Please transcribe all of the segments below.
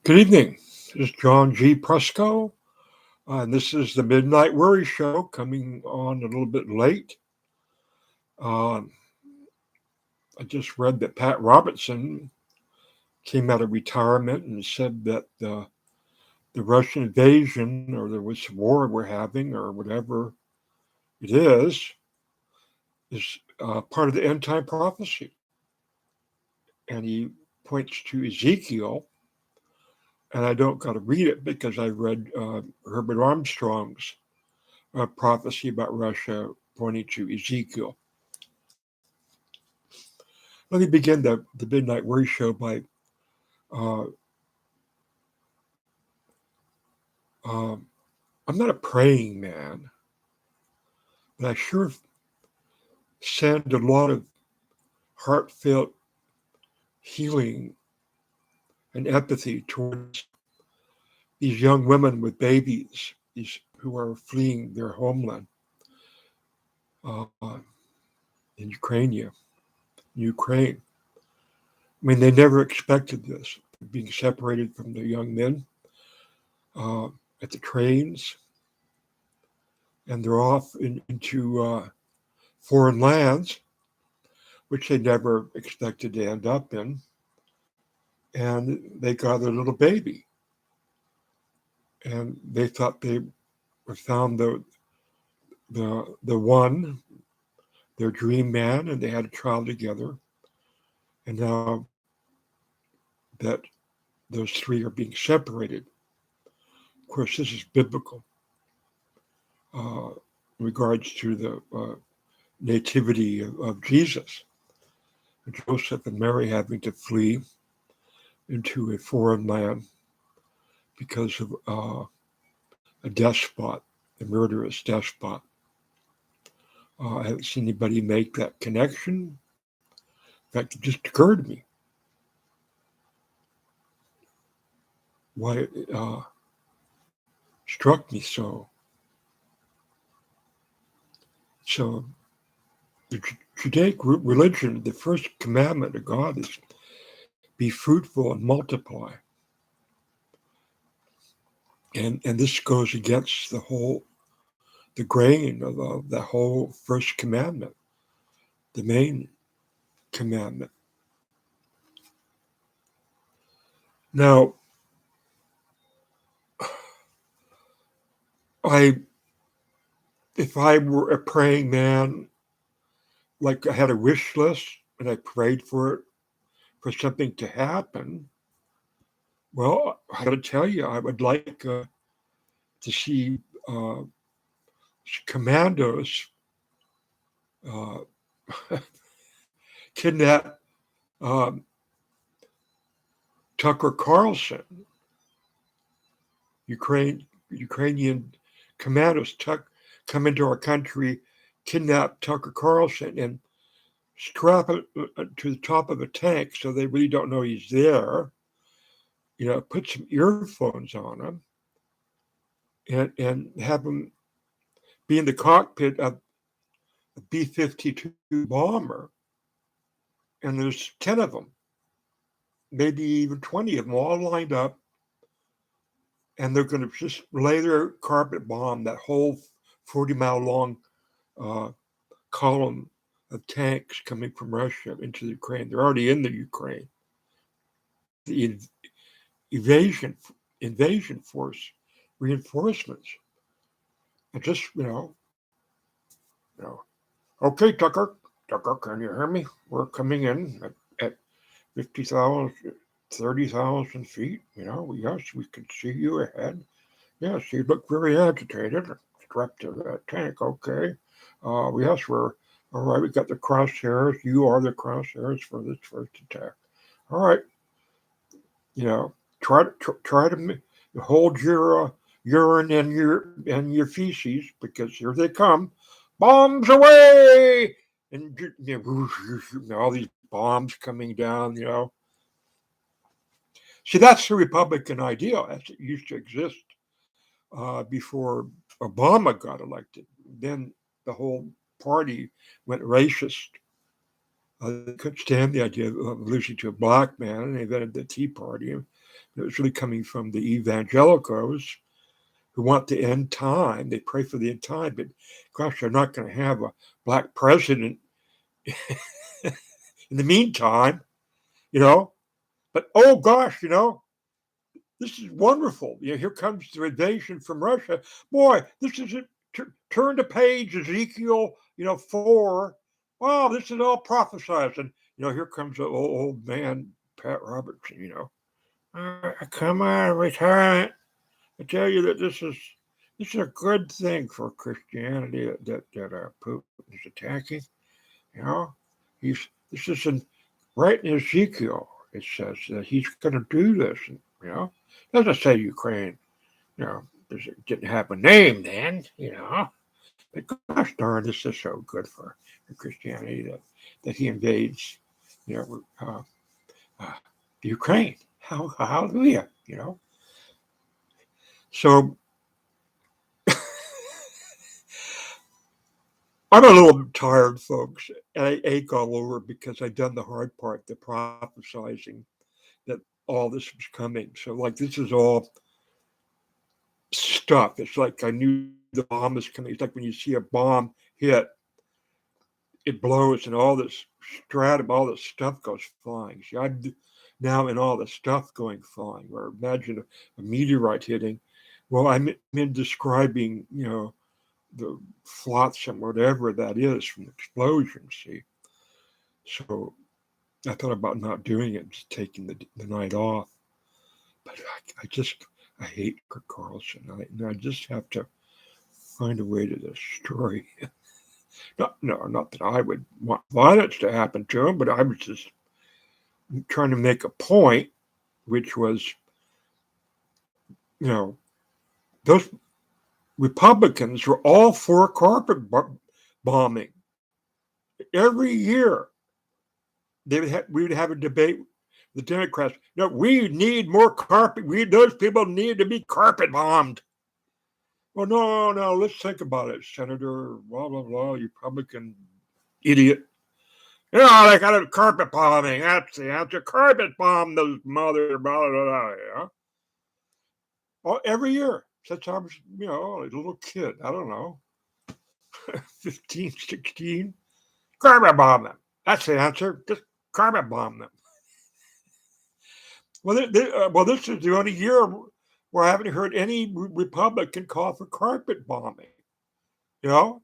Good evening. This is John G. Presco, and this is the Midnight Worry Show coming on a little bit late. Uh, I just read that Pat Robertson came out of retirement and said that the Russian invasion, or there was war we're having, or whatever it is part of the end time prophecy. And he points to Ezekiel, and I don't got to read it because I read Herbert Armstrong's prophecy about Russia pointing to Ezekiel. Let me begin the Midnight Worry Show by uh, um, I'm not a praying man, but I sure send a lot of heartfelt healing and empathy towards these young women with babies, these who are fleeing their homeland uh, in Ukraine. I mean, they never expected this, being separated from the young men uh, at the trains, and they're off into foreign lands, which they never expected to end up in. And they got their little baby, and they thought they found the one, their dream man, and they had a child together. And now that those three are being separated, of course, this is biblical in regards to the nativity of Jesus. Joseph and Mary having to flee into a foreign land because of a despot, a murderous despot. I haven't seen anybody make that connection. In fact, it just occurred to me why it struck me so. So, the Judaic religion, the first commandment of God is be fruitful and multiply. And this goes against the grain of the whole first commandment, the main commandment. Now, I if I were a praying man, like I had a wish list and I prayed for it for something to happen, well, I got to tell you, I would like to see uh, commandos uh, kidnap um, Tucker Carlson, Ukrainian commandos come into our country, kidnap Tucker Carlson, and strap it to the top of a tank so they really don't know he's there. Put some earphones on him and have him be in the cockpit of a B-52 bomber, and there's 10 of them, maybe even 20 of them, all lined up, and they're going to just lay their carpet bomb that whole 40-mile long uh, column of tanks coming from Russia into the Ukraine. They're already in the Ukraine. The evasion invasion force reinforcements, and just you know, okay, Tucker, can you hear me? We're coming in at 50,000, 30,000 feet. Yes, we can see you ahead. Yes, you look very agitated. Strapped to that tank. Okay. Yes, we're all right. We got the crosshairs. You are the crosshairs for this first attack. All right. You know, try to hold your urine and your feces, because here they come. Bombs away! And all these bombs coming down. See, that's the Republican ideal as it used to exist before Obama got elected. Then the whole party went racist. They couldn't stand the idea of losing to a black man, and they invented the Tea Party. It's really coming from the evangelicals who want the end time. They pray for the end time, but gosh, they're not going to have a black president in the meantime, you know. But oh gosh, this is wonderful. Here comes the invasion from Russia. Boy, this is it. Turn the page, Ezekiel, 4. Wow, this is all prophesied. And, here comes the old man, Pat Robertson, come on, retirement. I tell you that this is a good thing for Christianity that Putin is attacking. This isn't right in Ezekiel. It says that he's going to do this. And, doesn't say Ukraine. It didn't have a name then. But gosh darn, this is so good for Christianity that he invades. Ukraine. Hallelujah. So I'm a little tired, folks. I ache all over because I've done the hard part, the prophesizing that all this was coming. So, this is all stuff. It's like I knew the bomb was coming. It's like when you see a bomb hit, it blows and all this stratum, all this stuff goes flying. See, I'm now in all the stuff going flying. Or imagine a meteorite hitting. Well, I'm in describing, the flotsam, whatever that is from the explosion, see. So I thought about not doing it, just taking the night off. But I hate Kirk Carlson. I just have to find a way to destroy him. Not that I would want violence to happen to him, but I was just trying to make a point, which was, those Republicans were all for carpet bombing. Every year, we would have a debate with the Democrats. No, we need more carpet. Those people need to be carpet bombed. Well, no, let's think about it, Senator, blah, blah, blah, Republican idiot. They got a carpet bombing. That's the answer. Carpet bomb those mother, blah, blah, blah, Well, every year since I was, a little kid, I don't know, 15, 16, carpet bomb them. That's the answer. Just carpet bomb them. Well, this is the only year where I haven't heard any Republican call for carpet bombing. And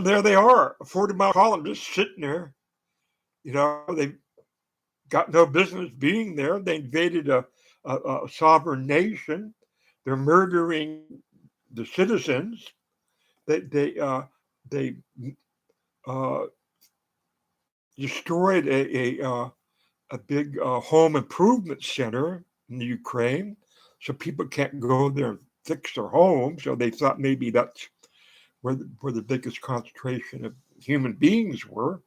there they are, a 40-mile column just sitting there. They've got no business being there. They invaded a sovereign nation. They're murdering the citizens. They destroyed a big home improvement center in the Ukraine, so people can't go there and fix their homes. So they thought maybe that's where the biggest concentration of human beings were.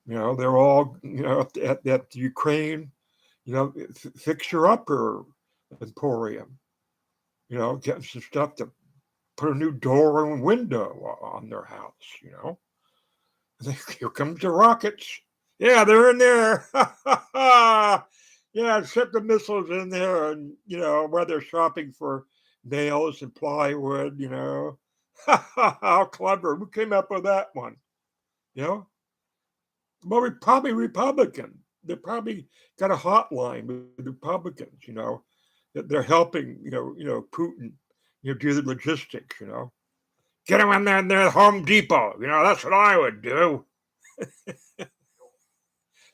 They're all at the Ukraine, fixer-upper emporium. Getting some stuff to put a new door and window on their house. And here comes the rockets. Yeah, they're in there. Yeah, set the missiles in there, and where they're shopping for nails and plywood. How clever! Who came up with that one? Well, we're probably Republican. They probably got a hotline with Republicans. That they're helping. Putin. Do the logistics. Get them in there, Home Depot. That's what I would do.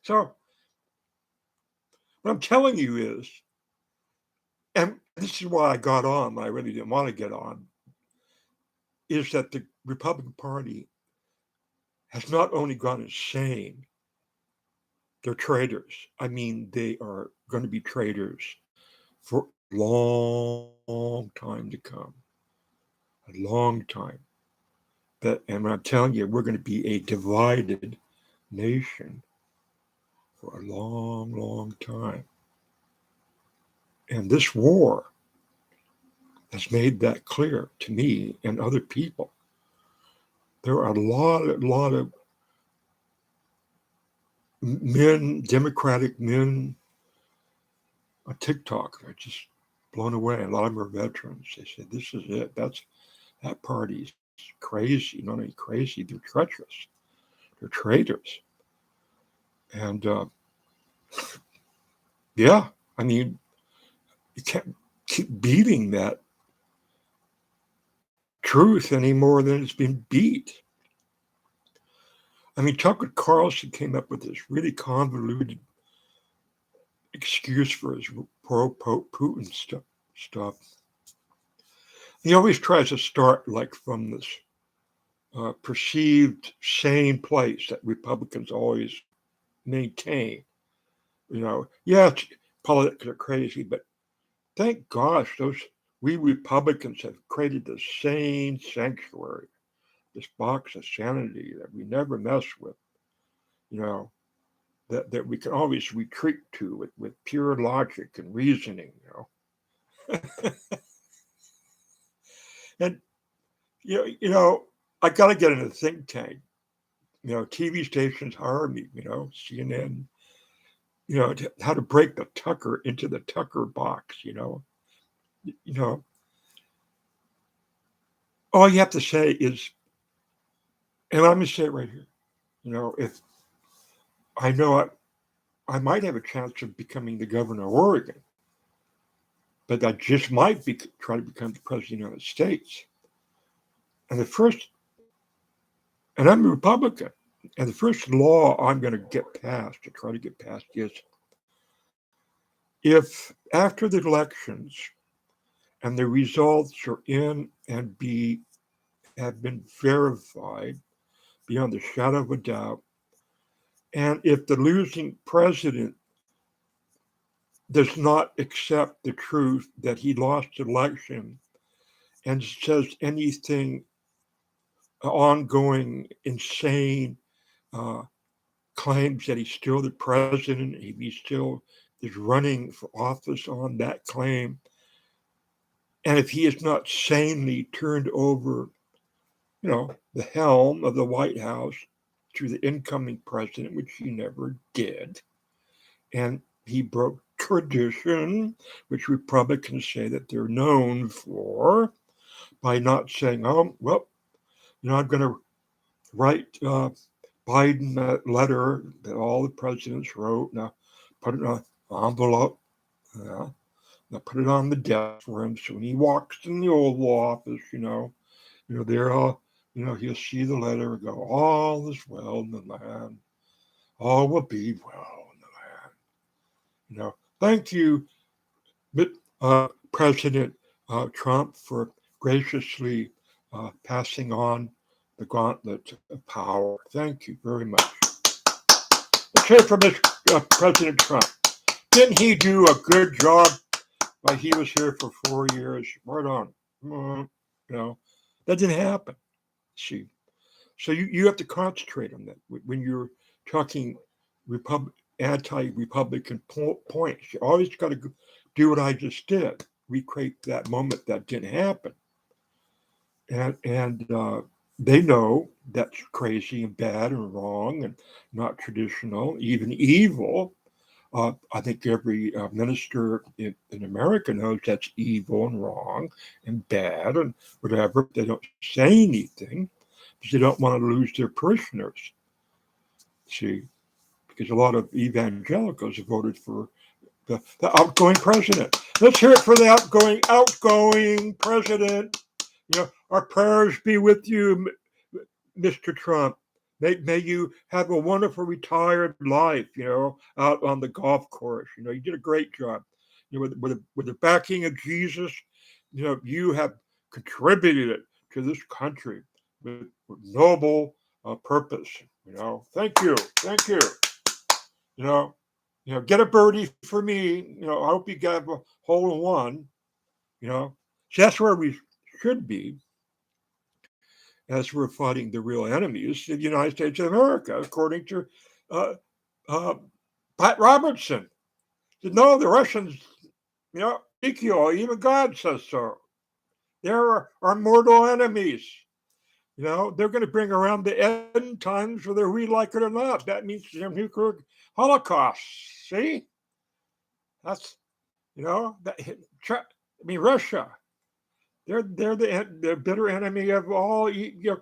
So what I'm telling you is, and this is why I got on, I really didn't want to get on, is that the Republican Party has not only gone insane, they're traitors. I mean, they are going to be traitors for a long time to come. A long time. And I'm telling you, we're going to be a divided nation for a long, long time. And this war has made that clear to me and other people. There are a lot of men, Democratic men, on TikTok. They're just blown away. A lot of them are veterans. They said, "This is it. That party's crazy. Not only crazy, they're treacherous. They're traitors." And yeah, I mean, you can't keep beating that truth any more than it's been beat. I mean, Tucker Carlson came up with this really convoluted excuse for his pro-Putin stuff. He always tries to start like from this perceived sane place that Republicans always maintain. Yeah, politics are crazy, but thank gosh we Republicans have created this sane sanctuary, this box of sanity that we never mess with. That we can always retreat to with pure logic and reasoning. And I got to get in a think tank. TV stations hire me. CNN. How to break the Tucker into the Tucker box. All you have to say is, and I'm going to say it right here. If I know I might have a chance of becoming the governor of Oregon, but I just might try to become the president of the United States. And I'm a Republican, and the first law I'm going to try to get passed is, if after the elections and the results are in and have been verified beyond the shadow of a doubt, and if the losing president does not accept the truth that he lost the election and says anything ongoing, insane claims that he's still the president, if he still is running for office on that claim, and if he is not sanely turned over, the helm of the White House to the incoming president, which he never did, and he broke tradition, which Republicans say that they're known for, by not saying, "Oh, well, I'm going to write Biden that letter that all the presidents wrote. Now put it in an envelope. Now put it on the desk for him. So when he walks in the Oval Office, there he'll see the letter and go, all is well in the land. All will be well in the land. Thank you, President Trump, for graciously passing on the gauntlet of power. Thank you very much." Let's hear from President Trump. Didn't he do a good job while he was here for 4 years? Right on. That didn't happen. See, so you have to concentrate on that when you're talking anti-Republican points. You always got to do what I just did. Recreate that moment that didn't happen, and they know that's crazy and bad and wrong and not traditional, even evil. I think every minister in America knows that's evil and wrong and bad and whatever. They don't say anything because they don't want to lose their parishioners. See, because a lot of evangelicals have voted for the outgoing president. Let's hear it for the outgoing president. Our prayers be with you, Mr. Trump. May you have a wonderful retired life, out on the golf course. You did a great job. With the backing of Jesus, you have contributed to this country with noble purpose. Thank you. Get a birdie for me. I hope you got a hole in one. So that's where we should be as we're fighting the real enemies of the United States of America, according to Pat Robertson. He said, no, the Russians, Ezekiel, even God says so. They're our mortal enemies. They're going to bring around the end times, whether we like it or not. That means nuclear holocaust. See? Russia. They're the bitter enemy of all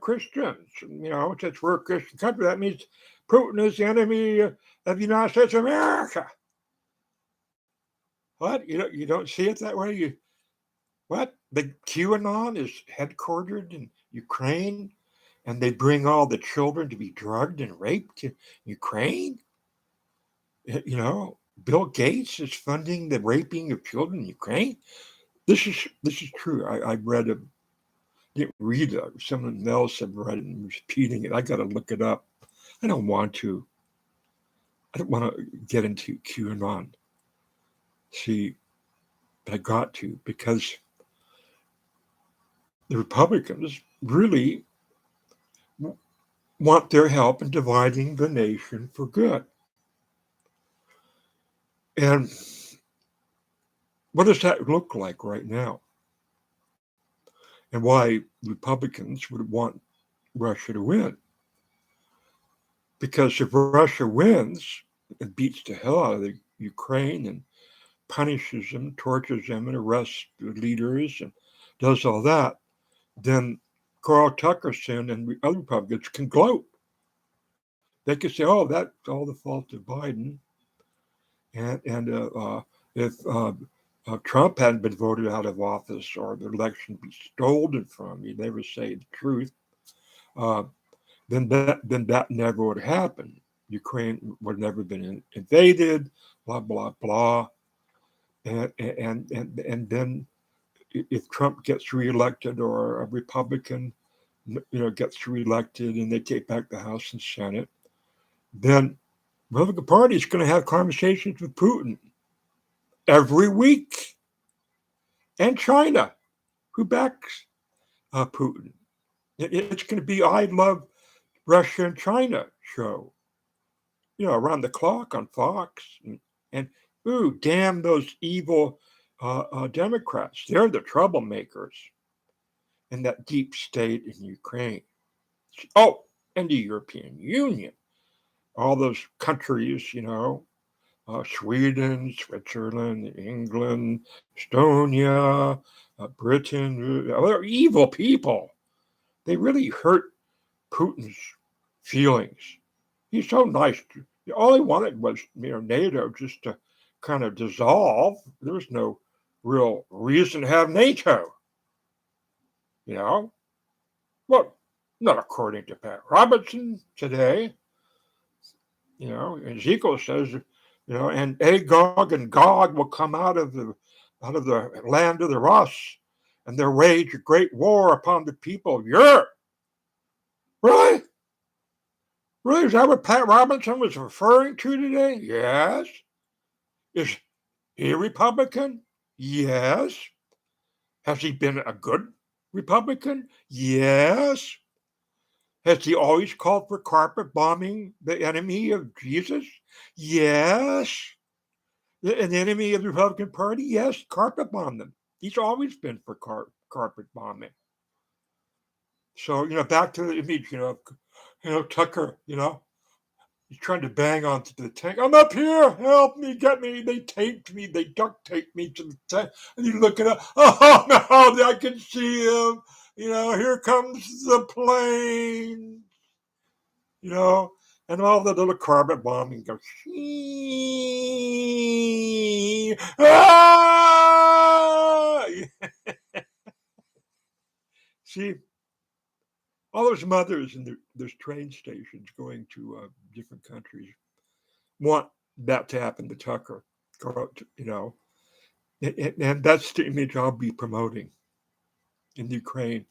Christians. Since we're a Christian country, that means Putin is the enemy of the United States of America. What? You don't see it that way? What? The QAnon is headquartered in Ukraine, and they bring all the children to be drugged and raped to Ukraine? Bill Gates is funding the raping of children in Ukraine. This is true. I read it. Didn't read it. Someone else had read it and was repeating it. I got to look it up. I don't want to. I don't want to get into QAnon. See, but I got to, because the Republicans really want their help in dividing the nation for good. And what does that look like right now? And why Republicans would want Russia to win? Because if Russia wins and beats the hell out of the Ukraine and punishes them, tortures them, and arrests the leaders and does all that, then Carl Tuckerson and the other Republicans can gloat. They can say, "Oh, that's all the fault of Biden," and if Trump hadn't been voted out of office or the election be stolen from, you never say the truth, then that never would happen. Ukraine would have never been invaded, blah blah blah, and then if Trump gets reelected or a Republican, gets reelected and they take back the House and Senate, then the Republican Party is going to have conversations with Putin every week, and China, who backs Putin. It's going to be I Love Russia and China show, around the clock on Fox, and ooh, damn those evil Democrats. They're the troublemakers in that deep state in Ukraine. Oh, and the European Union, all those countries, Sweden, Switzerland, England, Estonia, Britain. They're evil people. They really hurt Putin's feelings. He's so nice. All he wanted was, NATO just to kind of dissolve. There was no real reason to have NATO. Well, not according to Pat Robertson today. Ezekiel says, and Agog and Gog will come out of the land of the Rus, and there wage a great war upon the people of Europe. Really? Really? Is that what Pat Robertson was referring to today? Yes. Is he a Republican? Yes. Has he been a good Republican? Yes. Has he always called for carpet bombing the enemy of Jesus? Yes. An enemy of the Republican Party? Yes, carpet bomb them. He's always been for carpet bombing. So, back to the image, Tucker, he's trying to bang onto the tank. I'm up here, help me, get me. They taped me, they duct taped me to the tank. And you look it up, oh no, I can see him. Here comes the plane. And all the little carpet bombing goes, ah! See, all those mothers in those train stations going to different countries want that to happen to Tucker, and that's the image I'll be promoting in Ukraine.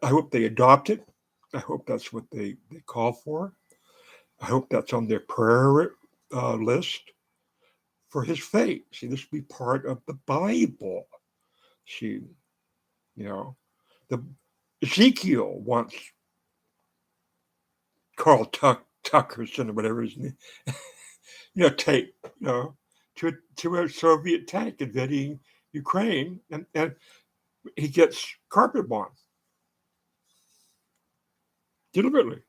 I hope they adopt it. I hope that's what they call for. I hope that's on their prayer list for his fate. See, this will be part of the Bible. See, the Ezekiel wants Carl Tuckerson or whatever his name, take, to a Soviet tank invading Ukraine, and he gets carpet bombed deliberately.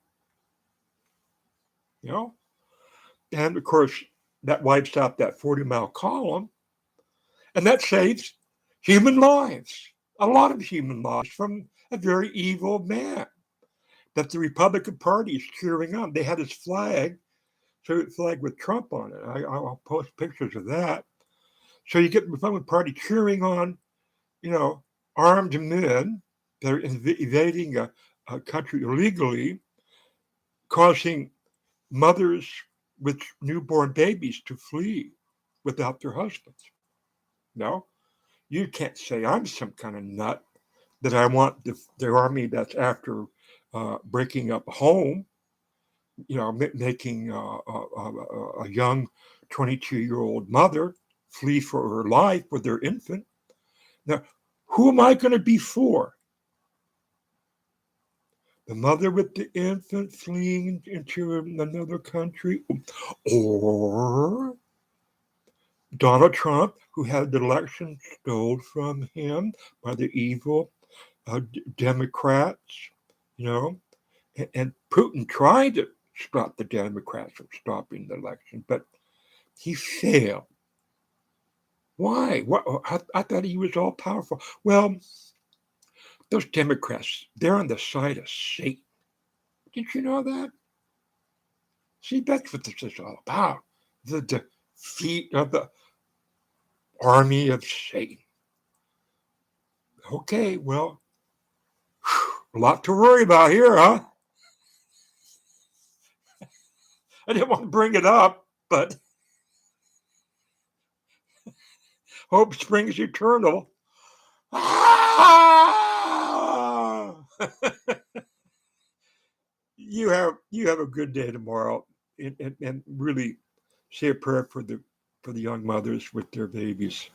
And of course that wipes out that 40-mile column, And that saves human lives, a lot of human lives from a very evil man that the Republican Party is cheering on. They had his flag, so flag with Trump on it. I'll post pictures of that. So you get the Republican Party cheering on, you know, armed men that are invading a country illegally, causing mothers with newborn babies to flee without their husbands. No, you can't say I'm some kind of nut that I want the army that's after breaking up a home, making a young 22-year-old mother flee for her life with their infant. Now, who am I going to be for? The mother with the infant fleeing into another country, or Donald Trump, who had the election stolen from him by the evil Democrats, you know, and Putin tried to stop the Democrats from stopping the election, but he failed. Why? I thought he was all powerful. Well, those Democrats, they're on the side of Satan. Did you know that? See, that's what this is all about. The defeat of the army of Satan. Okay, well, a lot to worry about here, huh? I didn't want to bring it up, but hope springs eternal. You have a good day tomorrow, and really say a prayer for the young mothers with their babies.